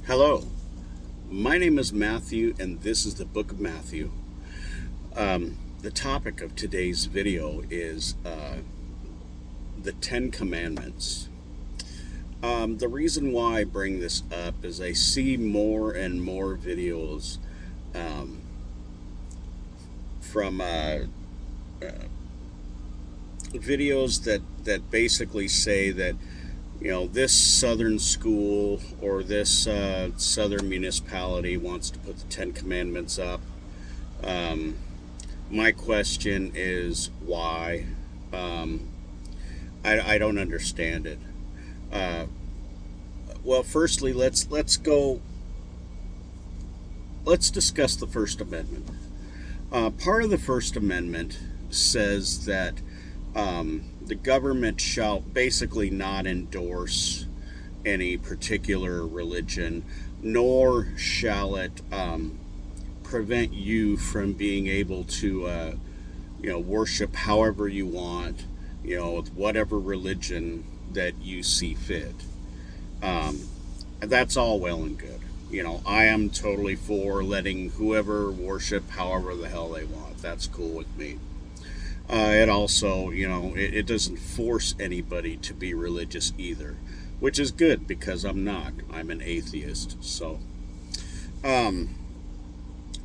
Hello, my name is Matthew, and this is the Book of Matthew. The topic of today's video is the Ten Commandments. The reason why I bring this up is I see more and more videos um, from videos that basically say that this southern school or this southern municipality wants to put the Ten Commandments up. Um, my question is why. Um, I don't understand it. Uh, well, firstly, let's discuss the First Amendment. Part of the First Amendment says that the government shall basically not endorse any particular religion, nor shall it prevent you from being able to, worship however you want, with whatever religion that you see fit. Um, that's all well and good. I am totally for letting whoever worship however the hell they want. That's cool with me. It also, it doesn't force anybody to be religious either, which is good because I'm not. I'm an atheist. Um,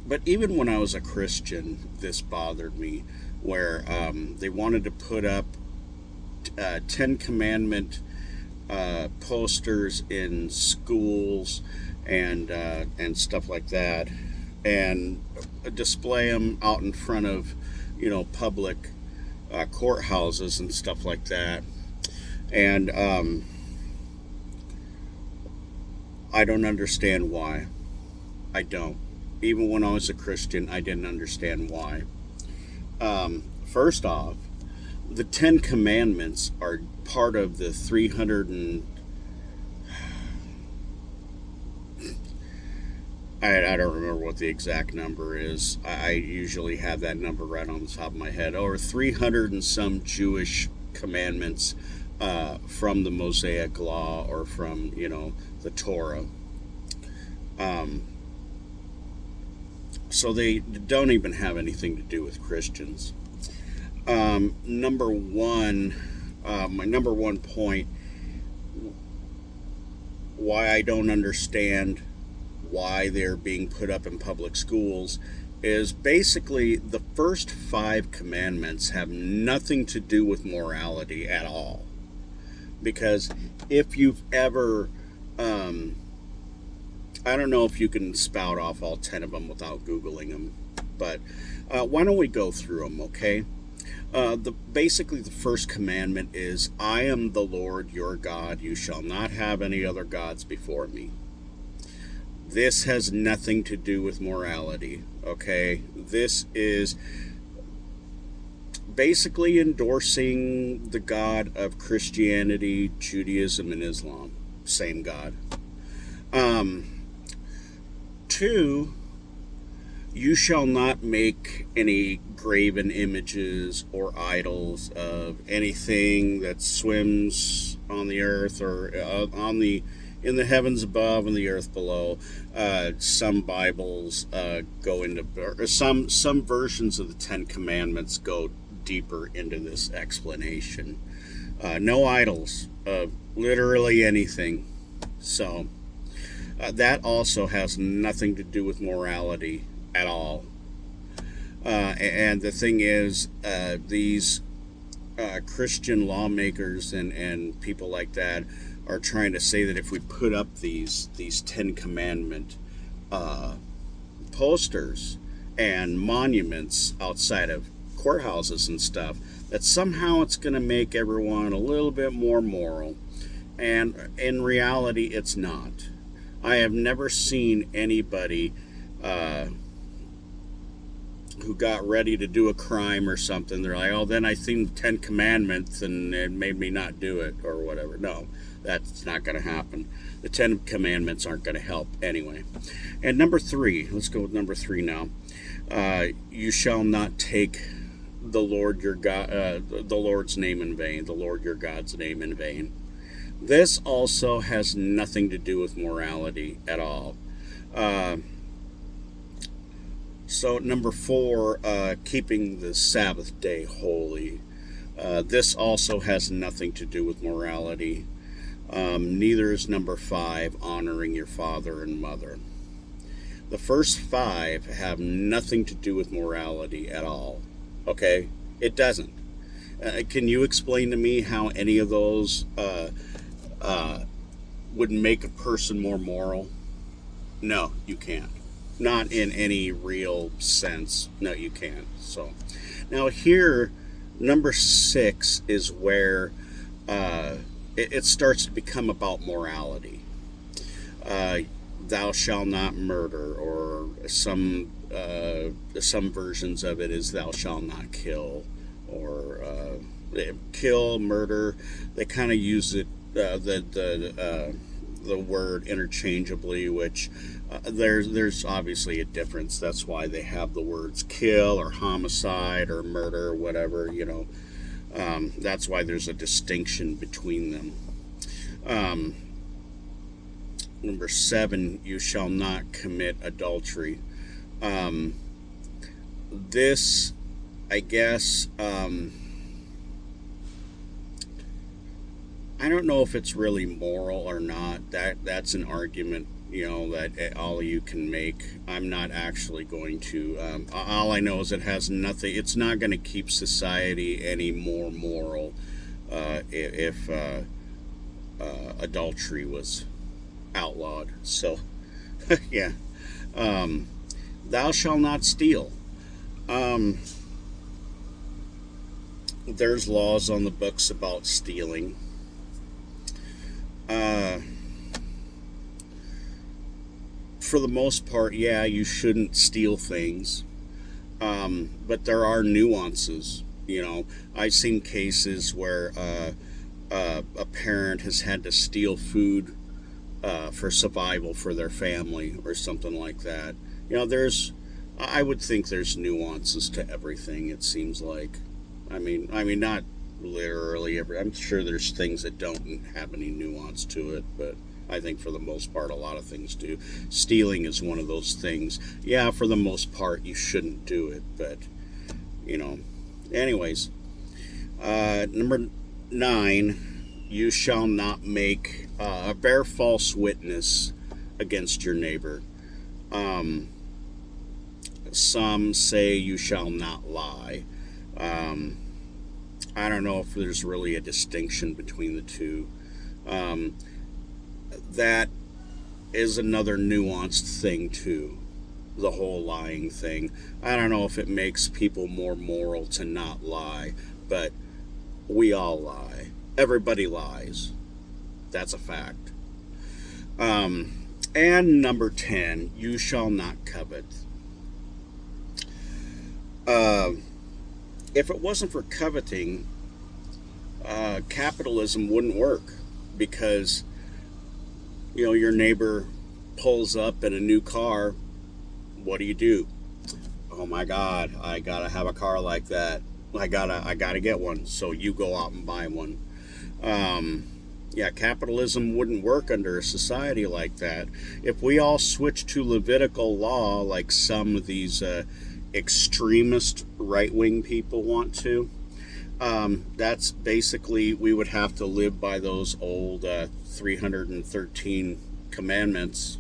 but even when I was a Christian, this bothered me, where they wanted to put up Ten Commandment posters in schools and stuff like that, and display them out in front of public courthouses and stuff like that. And I don't understand why. I don't. Even when I was a Christian, I didn't understand why. First off, the Ten Commandments are part of the 300 and I don't remember what the exact number is. I usually have that number right on the top of my head. Over 300 and some Jewish commandments from the Mosaic Law or from, the Torah. Um, so they don't even have anything to do with Christians. Number one, my number one point, why I don't understand why they're being put up in public schools is basically the first five commandments have nothing to do with morality at all. Because if you've ever, I don't know if you can spout off all 10 of them without Googling them, but why don't we go through them, okay? Basically the first commandment is, I am the Lord your God. You shall not have any other gods before me. This has nothing to do with morality, okay? This is basically endorsing the God of Christianity, Judaism, and Islam. Same God. Um, Two, you shall not make any graven images or idols of anything that swims on the earth or in the heavens above and the earth below. Some Bibles go into, or some versions of the Ten Commandments go deeper into this explanation. No idols of literally anything. So that also has nothing to do with morality at all. And the thing is, these Christian lawmakers and people like that are trying to say that if we put up these Ten Commandment posters and monuments outside of courthouses and stuff, that somehow it's going to make everyone a little bit more moral. And in reality, it's not. I have never seen anybody who got ready to do a crime or something. They're like, oh, then I seen the Ten Commandments and it made me not do it or whatever. No, that's not going to happen. The Ten Commandments aren't going to help anyway. And number three, let's go with number three now. You shall not take the Lord your God, the Lord's name in vain, the Lord your God's name in vain. This also has nothing to do with morality at all. Uh, so, number four, keeping the Sabbath day holy. This also has nothing to do with morality. Neither is number five, honoring your father and mother. The first five have nothing to do with morality at all. Okay? It doesn't. Can you explain to me how any of those uh, would make a person more moral? No, you can't. Not in any real sense. No, you can't. So, now here, number six is where uh, it starts to become about morality. Uh, Thou shalt not murder, or some versions of it is thou shalt not kill, or kill, murder. They kind of use it the word interchangeably, which there's obviously a difference. That's why they have the words kill or homicide or murder, or whatever. That's why there's a distinction between them. Um, Number seven, you shall not commit adultery. Um, this, I guess, I don't know if it's really moral or not. That's an argument, that all of you can make. I'm not actually going to. All I know is it has nothing. It's not going to keep society any more moral if adultery was outlawed. So, yeah. Um, Thou shalt not steal. Um, there's laws on the books about stealing. Uh, for the most part, yeah, you shouldn't steal things. But there are nuances. I've seen cases where a parent has had to steal food for survival for their family or something like that. I would think there's nuances to everything. It seems like, I mean, not literally every. I'm sure there's things that don't have any nuance to it, but I think for the most part, a lot of things do. Stealing is one of those things. Yeah, for the most part, you shouldn't do it, but you know. Anyways, number 9, you shall not bear false witness against your neighbor. Um, some say you shall not lie. Um, I don't know if there's really a distinction between the two. Um, that is another nuanced thing too. The whole lying thing. I don't know if it makes people more moral to not lie, but we all lie. Everybody lies. That's a fact. And number 10, you shall not covet. Uh, if it wasn't for coveting, capitalism wouldn't work because your neighbor pulls up in a new car. What do? Oh my God, I gotta have a car like that. I gotta get one. So you go out and buy one. Yeah, capitalism wouldn't work under a society like that. If we all switch to Levitical law, like some of these extremist right-wing people want to, that's basically, we would have to live by those old 313 commandments.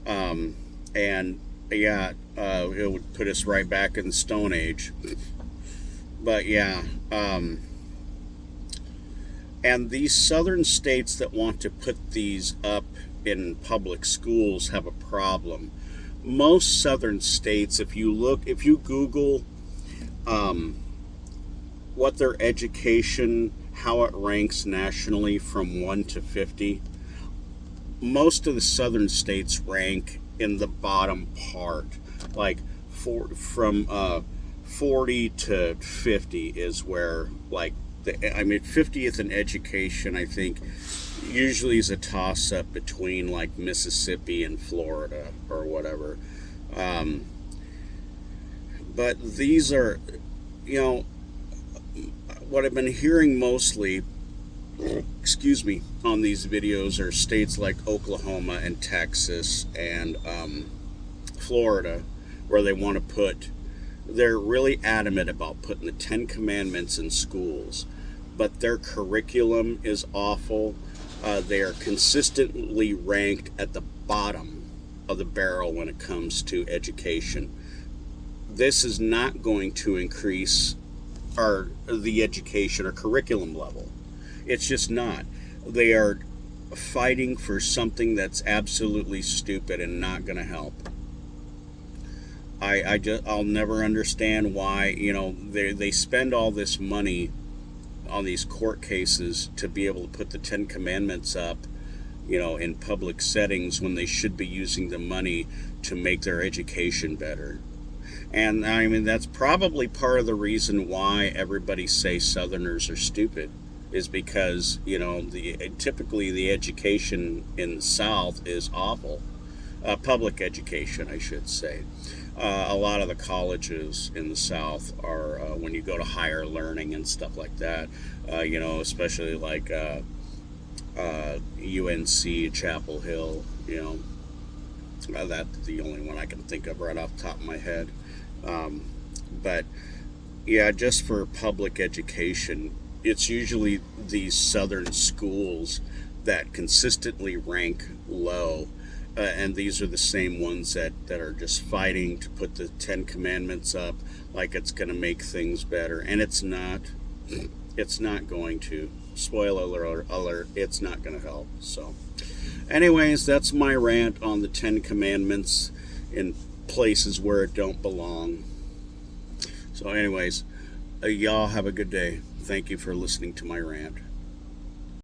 And yeah, it would put us right back in the Stone Age. But yeah, and these southern states that want to put these up in public schools have a problem. Most southern states, if you Google what their education, how it ranks nationally from 1 to 50, most of the southern states rank in the bottom part. Like from 40 to 50 is where, like, 50th in education, I think, usually is a toss up between like Mississippi and Florida or whatever. But these are, what I've been hearing mostly excuse me, on these videos are states like Oklahoma and Texas and Florida, where they're really adamant about putting the Ten Commandments in schools, but their curriculum is awful. They are consistently ranked at the bottom of the barrel when it comes to education. This is not going to increase the education or curriculum level. It's just not. They are fighting for something that's absolutely stupid and not going to help. I'll never understand why, they spend all this money on these court cases to be able to put the Ten Commandments up, in public settings, when they should be using the money to make their education better. And I mean, that's probably part of the reason why everybody say Southerners are stupid, is because, typically the education in the South is awful. Public education, I should say. A lot of the colleges in the South are, when you go to higher learning and stuff like that, especially like UNC, Chapel Hill, that's the only one I can think of right off the top of my head. But yeah, just for public education, it's usually these southern schools that consistently rank low. And these are the same ones that are just fighting to put the Ten Commandments up like it's going to make things better. And it's not. It's not going to. Spoiler alert, it's not going to help. So, anyways, that's my rant on the Ten Commandments in places where it don't belong. So anyways, y'all have a good day. Thank you for listening to my rant.